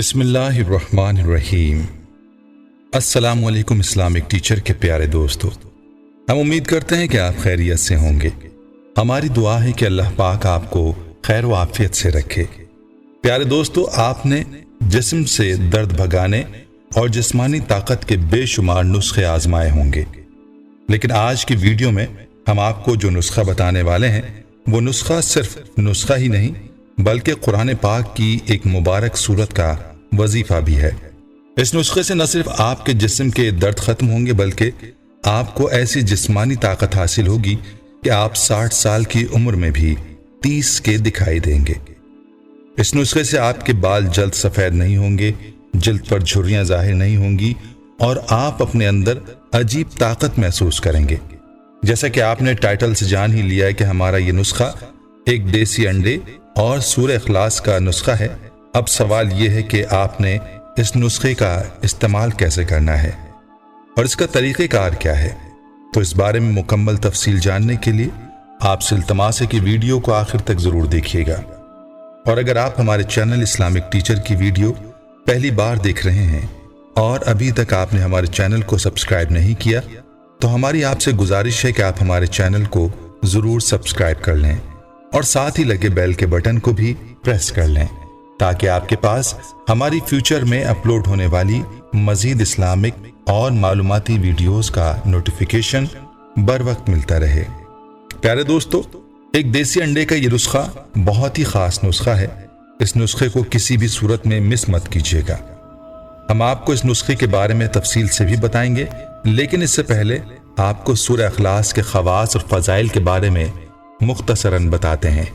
بسم اللہ الرحمن الرحیم۔ السلام علیکم اسلامک ٹیچر کے پیارے دوستو، ہم امید کرتے ہیں کہ آپ خیریت سے ہوں گے۔ ہماری دعا ہے کہ اللہ پاک آپ کو خیر و عافیت سے رکھے۔ پیارے دوستو، آپ نے جسم سے درد بھگانے اور جسمانی طاقت کے بے شمار نسخے آزمائے ہوں گے، لیکن آج کی ویڈیو میں ہم آپ کو جو نسخہ بتانے والے ہیں وہ نسخہ صرف نسخہ ہی نہیں بلکہ قرآن پاک کی ایک مبارک سورت کا وظیفہ بھی ہے۔ اس نسخے سے نہ صرف آپ کے جسم کے درد ختم ہوں گے بلکہ آپ کو ایسی جسمانی طاقت حاصل ہوگی کہ آپ 60 سال کی عمر میں بھی 30 کے دکھائی دیں گے۔ اس نسخے سے آپ کے بال جلد سفید نہیں ہوں گے، جلد پر جھریاں ظاہر نہیں ہوں گی اور آپ اپنے اندر عجیب طاقت محسوس کریں گے۔ جیسا کہ آپ نے ٹائٹل سے جان ہی لیا ہے کہ ہمارا یہ نسخہ ایک دیسی انڈے اور سورہ اخلاص کا نسخہ ہے۔ اب سوال یہ ہے کہ آپ نے اس نسخے کا استعمال کیسے کرنا ہے اور اس کا طریقہ کار کیا ہے، تو اس بارے میں مکمل تفصیل جاننے کے لیے آپ سے التماس ہے کہ ویڈیو کو آخر تک ضرور دیکھیے گا۔ اور اگر آپ ہمارے چینل اسلامک ٹیچر کی ویڈیو پہلی بار دیکھ رہے ہیں اور ابھی تک آپ نے ہمارے چینل کو سبسکرائب نہیں کیا تو ہماری آپ سے گزارش ہے کہ آپ ہمارے چینل کو ضرور سبسکرائب کر لیں اور ساتھ ہی لگے بیل کے بٹن کو بھی پریس کر لیں تاکہ آپ کے پاس ہماری فیوچر میں اپلوڈ ہونے والی مزید اسلامک اور معلوماتی ویڈیوز کا نوٹیفیکیشن بر وقت ملتا رہے۔ پیارے دوستو، ایک دیسی انڈے کا یہ نسخہ بہت ہی خاص نسخہ ہے۔ اس نسخے کو کسی بھی صورت میں مس مت کیجیے گا۔ ہم آپ کو اس نسخے کے بارے میں تفصیل سے بھی بتائیں گے، لیکن اس سے پہلے آپ کو سورہ اخلاص کے خواص اور فضائل کے بارے میں مختصراً بتاتے ہیں۔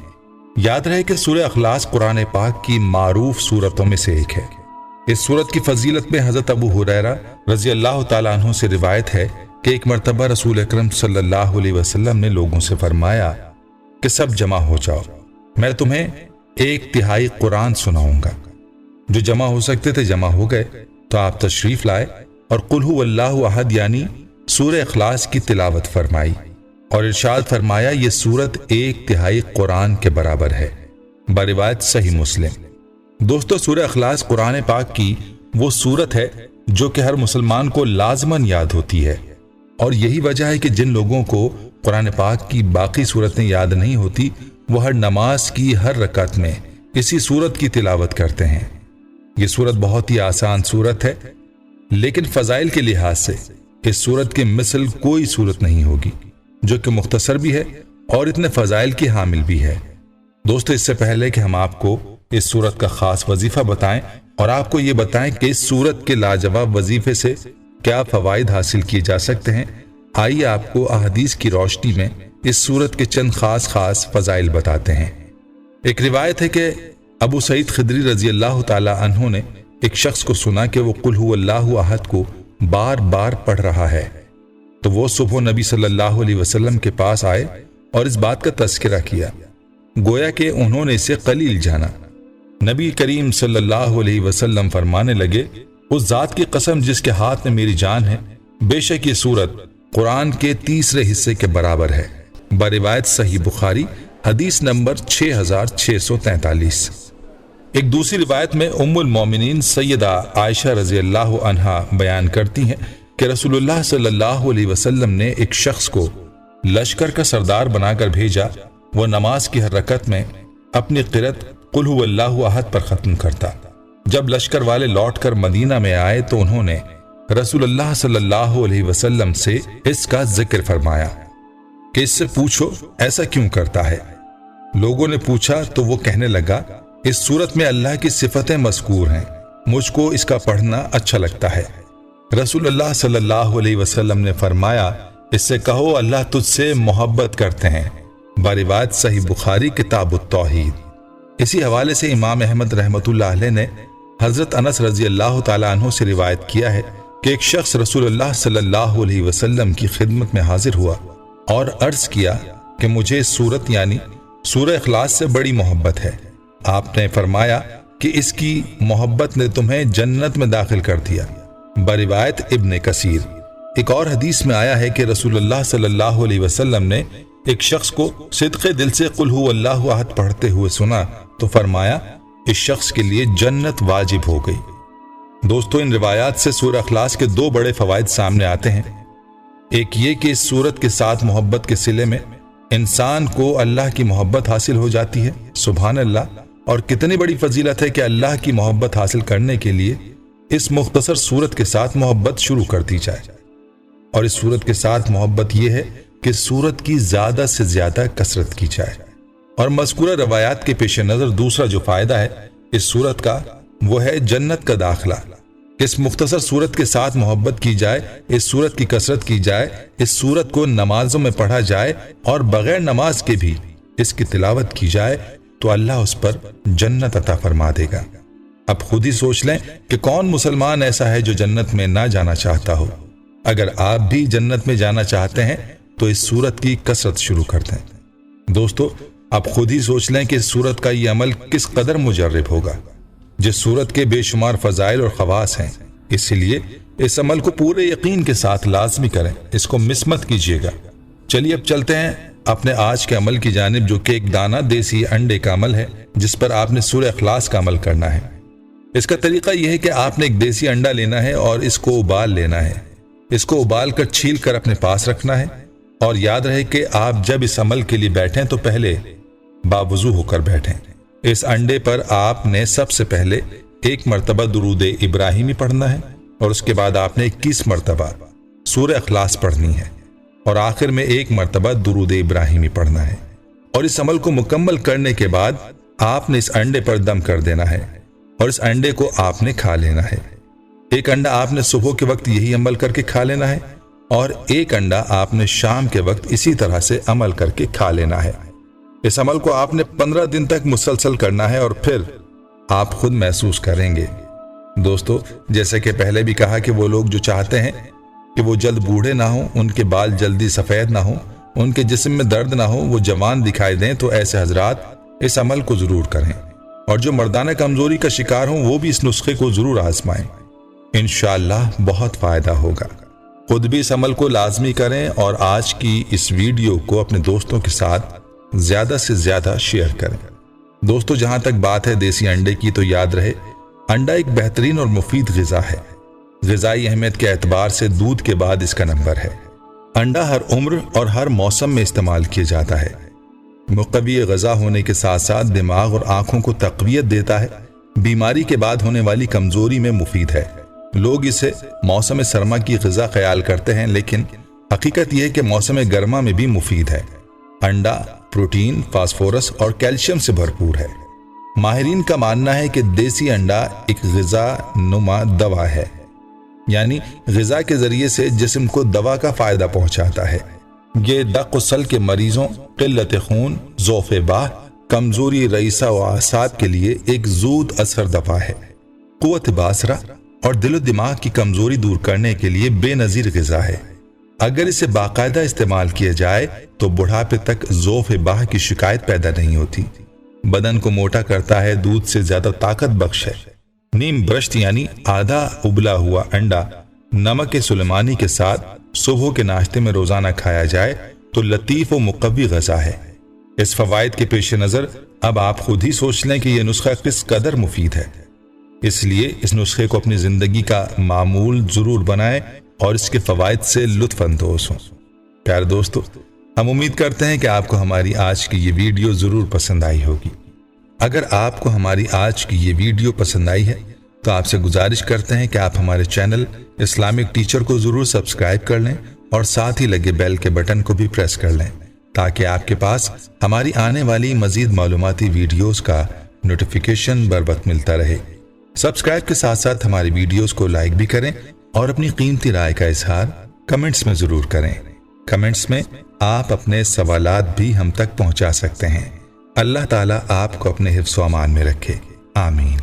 یاد رہے کہ سورہ اخلاص قرآن پاک کی معروف سورتوں میں سے ایک ہے۔ اس سورت کی فضیلت میں حضرت ابو ہریرہ رضی اللہ تعالیٰ عنہ سے روایت ہے کہ ایک مرتبہ رسول اکرم صلی اللہ علیہ وسلم نے لوگوں سے فرمایا کہ سب جمع ہو جاؤ، میں تمہیں 1/3 قرآن سناؤں گا۔ جو جمع ہو سکتے تھے جمع ہو گئے تو آپ تشریف لائے اور قل هو اللہ احد یعنی سورہ اخلاص کی تلاوت فرمائی اور ارشاد فرمایا یہ سورت 1/3 قرآن کے برابر ہے، بروایت صحیح مسلم۔ دوستو، سورہ اخلاص قرآن پاک کی وہ سورت ہے جو کہ ہر مسلمان کو لازماً یاد ہوتی ہے، اور یہی وجہ ہے کہ جن لوگوں کو قرآن پاک کی باقی سورتیں یاد نہیں ہوتی وہ ہر نماز کی ہر رکعت میں اسی سورت کی تلاوت کرتے ہیں۔ یہ سورت بہت ہی آسان سورت ہے، لیکن فضائل کے لحاظ سے اس سورت کے مثل کوئی سورت نہیں ہوگی، جو کہ مختصر بھی ہے اور اتنے فضائل کی حامل بھی ہے۔ دوستو، اس سے پہلے کہ ہم آپ کو اس سورت کا خاص وظیفہ بتائیں اور آپ کو یہ بتائیں کہ اس سورت کے لاجواب وظیفے سے کیا فوائد حاصل کیے جا سکتے ہیں، آئیے آپ کو احادیث کی روشنی میں اس سورت کے چند خاص فضائل بتاتے ہیں۔ ایک روایت ہے کہ ابو سعید خدری رضی اللہ تعالی عنہ نے ایک شخص کو سنا کہ وہ قل هو اللہ احد کو بار بار پڑھ رہا ہے، تو وہ صبح نبی صلی اللہ علیہ وسلم کے پاس آئے اور اس بات کا تذکرہ کیا، گویا کہ انہوں نے اسے قلیل جانا۔ نبی کریم صلی اللہ علیہ وسلم فرمانے لگے، اس ذات کی قسم جس کے ہاتھ میں میری جان ہے، بے شک یہ سورت قرآن کے 3 حصے کے برابر ہے، بروایت صحیح بخاری حدیث نمبر 6643۔ ایک دوسری روایت میں ام المومنین سیدہ عائشہ رضی اللہ عنہا بیان کرتی ہیں کہ رسول اللہ صلی اللہ علیہ وسلم نے ایک شخص کو لشکر کا سردار بنا کر بھیجا، وہ نماز کی ہر رکعت میں اپنی قرأت قل هو اللہ احد پر ختم کرتا۔ جب لشکر والے لوٹ کر مدینہ میں آئے تو انہوں نے رسول اللہ صلی اللہ علیہ وسلم سے اس کا ذکر فرمایا کہ اس سے پوچھو ایسا کیوں کرتا ہے۔ لوگوں نے پوچھا تو وہ کہنے لگا، اس سورت میں اللہ کی صفتیں مذکور ہیں، مجھ کو اس کا پڑھنا اچھا لگتا ہے۔ رسول اللہ صلی اللہ علیہ وسلم نے فرمایا، اس سے کہو اللہ تجھ سے محبت کرتے ہیں، بروایت صحیح بخاری کتاب التوحید۔ اسی حوالے سے امام احمد رحمۃ اللہ علیہ نے حضرت انس رضی اللہ تعالیٰ عنہ سے روایت کیا ہے کہ ایک شخص رسول اللہ صلی اللہ علیہ وسلم کی خدمت میں حاضر ہوا اور عرض کیا کہ مجھے اس سورت یعنی سورہ اخلاص سے بڑی محبت ہے۔ آپ نے فرمایا کہ اس کی محبت نے تمہیں جنت میں داخل کر دیا، بروایت ابن کثیر۔ ایک اور حدیث میں آیا ہے کہ رسول اللہ صلی اللہ علیہ وسلم نے ایک شخص کو صدق دل سے قل هو اللہ احد پڑھتے ہوئے سنا تو فرمایا، इस शख्स के लिए जन्नत वाजिब हो गई। दोस्तों, इन रिवायात से सूरह इखलास के दो बड़े फवाइद सामने आते हैं। एक ये कि इस सूरत के साथ मोहब्बत के सिले में इंसान को अल्लाह की मोहब्बत हासिल हो जाती है। सुभान अल्लाह, और कितनी बड़ी फजीलत है कि अल्लाह की मोहब्बत हासिल करने के लिए इस मुख्तसर सूरत के साथ मोहब्बत शुरू कर दी जाए। और इस सूरत के साथ मोहब्बत यह है कि सूरत की ज्यादा से ज्यादा कसरत की जाए। और मज़कूरा रवायात के पेश नजर दूसरा जो फायदा है इस सूरत का, वो है जन्नत का दाखिला। इस मुख्तसर सूरत के साथ मोहब्बत की जाए, इस सूरत की कसरत की जाए, इस सूरत को नमाजों में पढ़ा जाए और बगैर नमाज के भी इसकी तिलावत की जाए तो अल्लाह उस पर जन्नत अता फरमा देगा। अब खुद ही सोच लें कि कौन मुसलमान ऐसा है जो जन्नत में ना जाना चाहता हो। अगर आप भी जन्नत में जाना चाहते हैं तो इस सूरत की कसरत शुरू कर दें। दोस्तों, आप खुद ही सोच लें कि इस सूरत का ये अमल किस कदर मुजर्रब होगा, जिस सूरत के बेशुमार फजाइल और खवास हैं। इसलिए इस अमल को पूरे यकीन के साथ लाजमी करें, इसको मिस मत कीजिएगा। चलिए अब चलते हैं अपने आज के अमल की जानिब, जो कि एक दाना देसी अंडे का अमल है, जिस पर आपने सूरह इखलास का अमल करना है। इसका तरीका यह है कि आपने एक देसी अंडा लेना है और इसको उबाल लेना है। इसको उबाल कर छील कर अपने पास रखना है। और याद रहे कि आप जब इस अमल के लिए बैठें तो पहले बावुजू होकर बैठें। इस अंडे पर आपने सबसे पहले 1 मरतबा दुरूद इब्राहिमी पढ़ना है और उसके बाद आपने 21 मरतबा सूरह इखलास पढ़नी है और आखिर में 1 मरतबा दुरूद इब्राहिमी पढ़ना है। और इस अमल को मुकम्मल करने के बाद आपने इस अंडे पर दम कर देना है और इस अंडे को आपने खा लेना है। एक अंडा आपने सुबह के वक्त यही अमल करके खा लेना है और एक अंडा आपने शाम के वक्त इसी तरह से अमल करके खा लेना है। इस अमल को आपने 15 दिन तक मुसलसल करना है और फिर आप खुद महसूस करेंगे। दोस्तों, जैसे कि पहले भी कहा कि वो लोग जो चाहते हैं कि वो जल्द बूढ़े ना हो, उनके बाल जल्दी सफेद ना हो, उनके जिस्म में दर्द ना हो, वो जवान दिखाई दें, तो ऐसे हजरात इस अमल को जरूर करें। और जो मर्दाना कमजोरी का शिकार हों वो भी इस नुस्खे को जरूर आजमाएं। इंशाअल्लाह बहुत फायदा होगा। खुद भी इस अमल को लाजमी करें और आज की इस वीडियो को अपने दोस्तों के साथ ज्यादा से ज्यादा शेयर करें। दोस्तों, जहां तक बात है देसी अंडे की, तो याद रहे अंडा एक बेहतरीन और मुफीद ग़िज़ा है। ग़िज़ाई अहमियत के एतबार से दूध के बाद इसका नंबर है। अंडा हर उम्र और हर मौसम में इस्तेमाल किया जाता है। मुक़व्वी ग़िज़ा होने के साथ साथ दिमाग और आंखों को तक़वियत देता है। बीमारी के बाद होने वाली कमजोरी में मुफीद है। लोग इसे मौसम सरमा की ग़िज़ा ख्याल करते हैं, लेकिन हकीकत यह है कि मौसम गर्मा में भी मुफीद है। अंडा प्रोटीन, फास्फोरस और कैल्शियम से भरपूर है। माहिरीन का मानना है कि देसी अंडा एक ग़िज़ा नुमा दवा है, यानी ग़िज़ा के जरिए से जिस्म को दवा का फायदा पहुंचाता है। ये दक़्क़ुसल के मरीजों, क़िल्लत खून, ज़ौफ़ बाह, कमजोरी रईसा व आसाब के लिए एक ज़ूद असर दवा है। क़ुव्वत बासरा और दिलो दिमाग की कमजोरी दूर करने के लिए बेनज़ीर ग़िज़ा है। अगर इसे बाकायदा इस्तेमाल किया जाए तो बुढ़ापे तक ज़ौफ़ बाह की शिकायत पैदा नहीं होती। बदन को मोटा करता है, दूध से ज्यादा ताकत बख्श है। नीम ब्रश्त यानी आधा उबला हुआ अंडा नमक सुलेमानी के साथ सुबह के नाश्ते में रोजाना खाया जाए तो लतीफ व मुक़व्वी ग़िज़ा है। इस फवाइद के पेश नज़र अब आप खुद ही सोच लें कि यह नुस्खा किस कदर मुफीद है। इसलिए इस नुस्खे को अपनी जिंदगी का मामूल जरूर बनाएं और इसके फवाइद से लुत्फ अंदोज हों। प्यारे दोस्तों, हम उम्मीद करते हैं कि आपको हमारी आज की ये वीडियो जरूर पसंद आई होगी। अगर आपको हमारी आज की ये वीडियो पसंद आई है तो आपसे गुजारिश करते हैं कि आप हमारे चैनल इस्लामिक टीचर को जरूर सब्सक्राइब कर लें और साथ ही लगे बेल के बटन को भी प्रेस कर लें, ताकि आपके पास हमारी आने वाली मजीद मालूमाती वीडियोस का नोटिफिकेशन बर वक्त मिलता रहे। सब्सक्राइब के साथ साथ हमारी वीडियोस को लाइक भी करें और अपनी कीमती राय का इजहार कमेंट्स में जरूर करें। कमेंट्स में आप अपने सवालात भी हम तक पहुंचा सकते हैं। अल्लाह ताला आपको अपने हिफ्ज़ व अमान में रखे। आमीन।